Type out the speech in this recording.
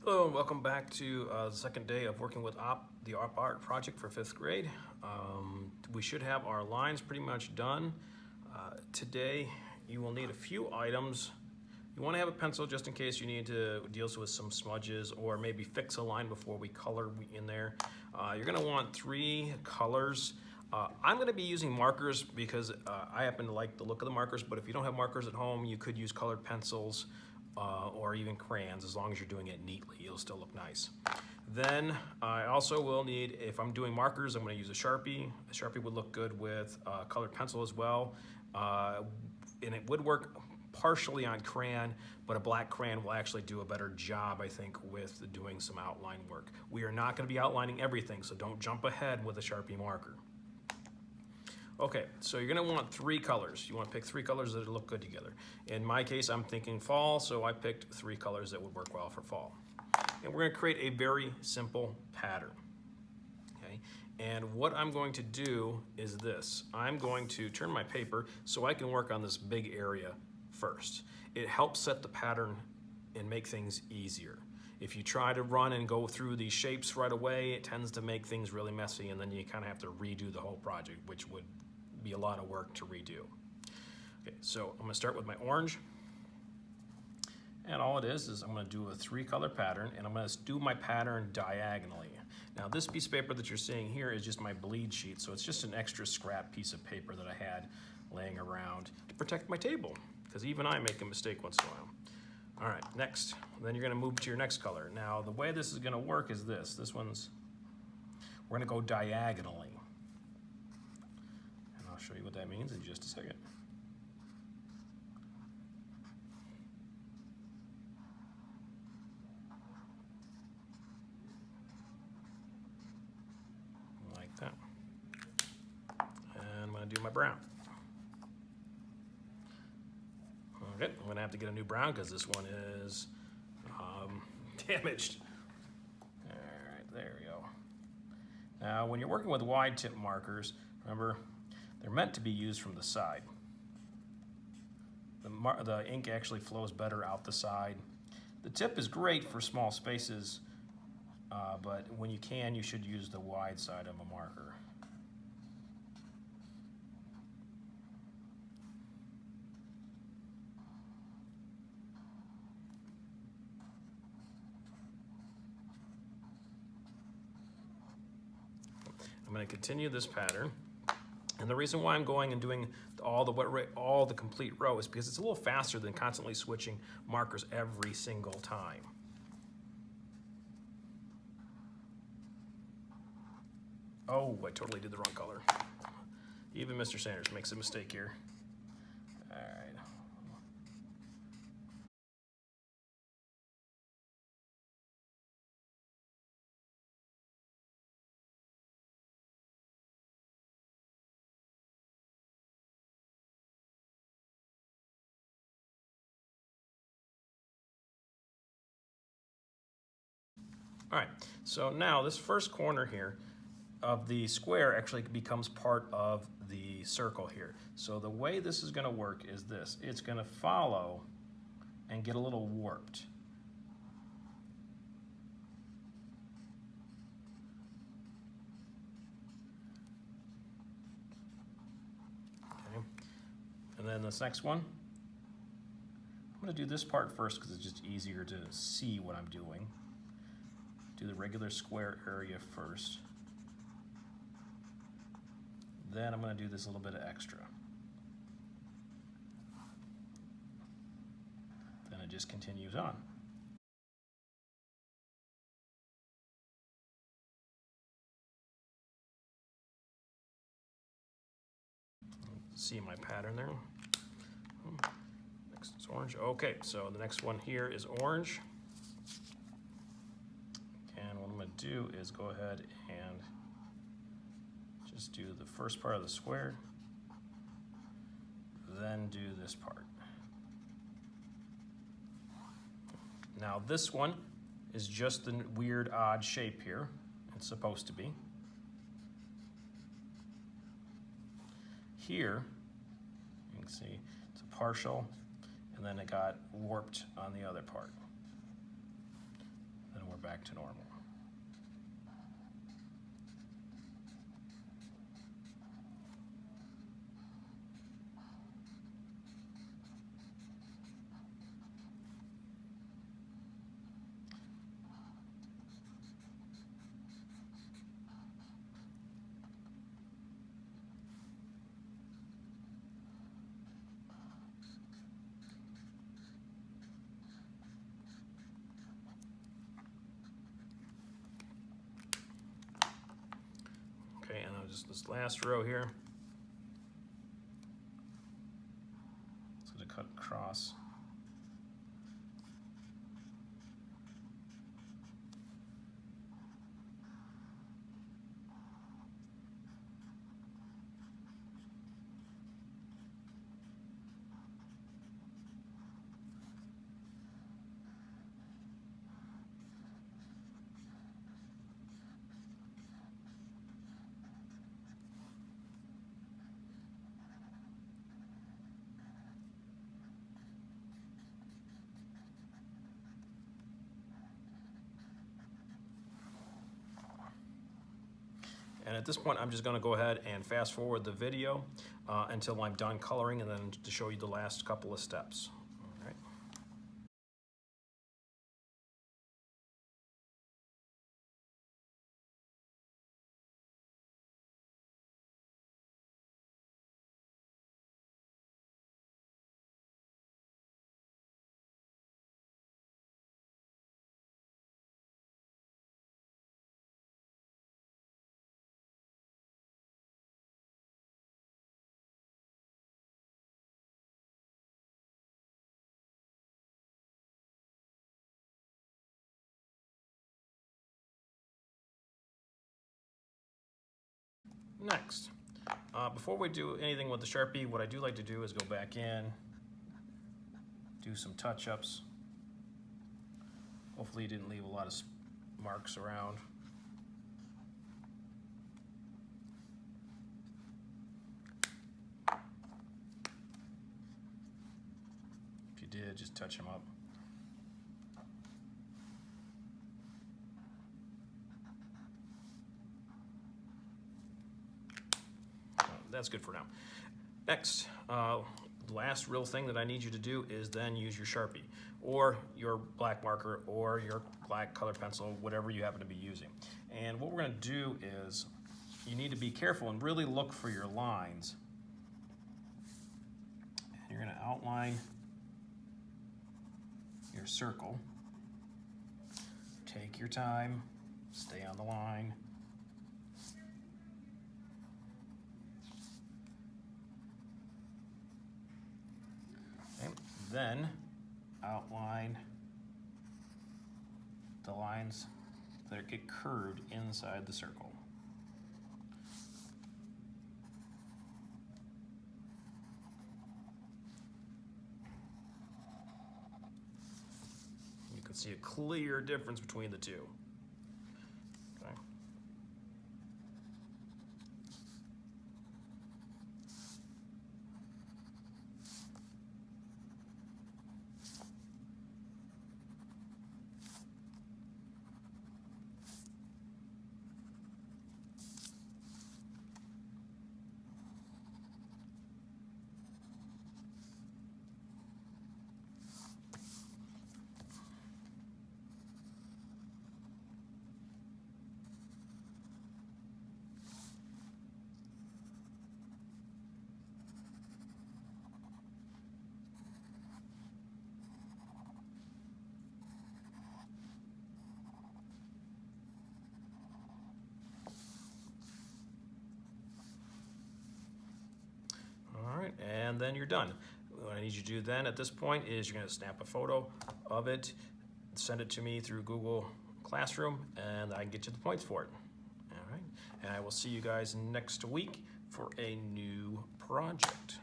Hello and welcome back to the second day of working with the OpArt project for 5th grade. We should have our lines pretty much done. Today you will need a few items. You want to have a pencil just in case you need to deal with some smudges or maybe fix a line before we color in there. You're going to want 3 colors. I'm going to be using markers because I happen to like the look of the markers, but if you don't have markers at home, you could use colored pencils or even crayons. As long as you're doing it neatly, it'll still look nice. Then I also will need, if I'm doing markers, I'm going to use a Sharpie. A Sharpie would look good with a colored pencil as well, and it would work partially on crayon, but a black crayon will actually do a better job, I think, with doing some outline work. We are not going to be outlining everything, so don't jump ahead with a Sharpie marker. Okay, so you're gonna want 3 colors. You wanna pick 3 colors that look good together. In my case, I'm thinking fall, so I picked 3 colors that would work well for fall. And we're gonna create a very simple pattern, okay? And what I'm going to do is this. I'm going to turn my paper so I can work on this big area first. It helps set the pattern and make things easier. If you try to run and go through these shapes right away, it tends to make things really messy, and then you kind of have to redo the whole project, which would be a lot of work to redo. Okay, so I'm going to start with my orange, and all it is I'm going to do a 3-color pattern, and I'm going to do my pattern diagonally. Now this piece of paper that you're seeing here is just my bleed sheet, so it's just an extra scrap piece of paper that I had laying around to protect my table, because even I make a mistake once in a while. All right, next, then you're going to move to your next color. Now the way this is going to work is this. We're going to go diagonally. I'll show you what that means in just a second. Like that. And I'm going to do my brown. Okay, I'm going to have to get a new brown because this one is damaged. All right, there we go. Now, when you're working with wide tip markers, remember, they're meant to be used from the side. The ink actually flows better out the side. The tip is great for small spaces, but when you can, you should use the wide side of a marker. I'm going to continue this pattern. And the reason why I'm going and doing all the complete row is because it's a little faster than constantly switching markers every single time. Oh, I totally did the wrong color. Even Mr. Sanders makes a mistake here. All right. All right, so now this first corner here of the square actually becomes part of the circle here. So the way this is going to work is this. It's going to follow and get a little warped. Okay, and then this next one, I'm going to do this part first because it's just easier to see what I'm doing. Do the regular square area first. Then I'm going to do this little bit of extra. Then it just continues on. See my pattern there? Next is orange. Okay, so the next one here is orange. And what I'm going to do is go ahead and just do the first part of the square, then do this part. Now this one is just the weird odd shape here. It's supposed to be. Here, you can see it's a partial, and then it got warped on the other part. Then we're back to normal. Okay, and I'll just this last row here. It's going to cut across. And at this point, I'm just going to go ahead and fast forward the video until I'm done coloring, and then to show you the last couple of steps. All right. Next, before we do anything with the Sharpie, what I do like to do is go back in, do some touch-ups. Hopefully you didn't leave a lot of marks around. If you did, just touch them up. That's good for now. Next, the last real thing that I need you to do is then use your Sharpie or your black marker or your black color pencil, whatever you happen to be using. And what we're going to do is you need to be careful and really look for your lines. And you're going to outline your circle. Take your time, stay on the line. Then outline the lines that get curved inside the circle. You can see a clear difference between the two. Okay. And then you're done. What I need you to do then at this point is you're going to snap a photo of it, send it to me through Google Classroom, and I can get you the points for it. All right, and I will see you guys next week for a new project.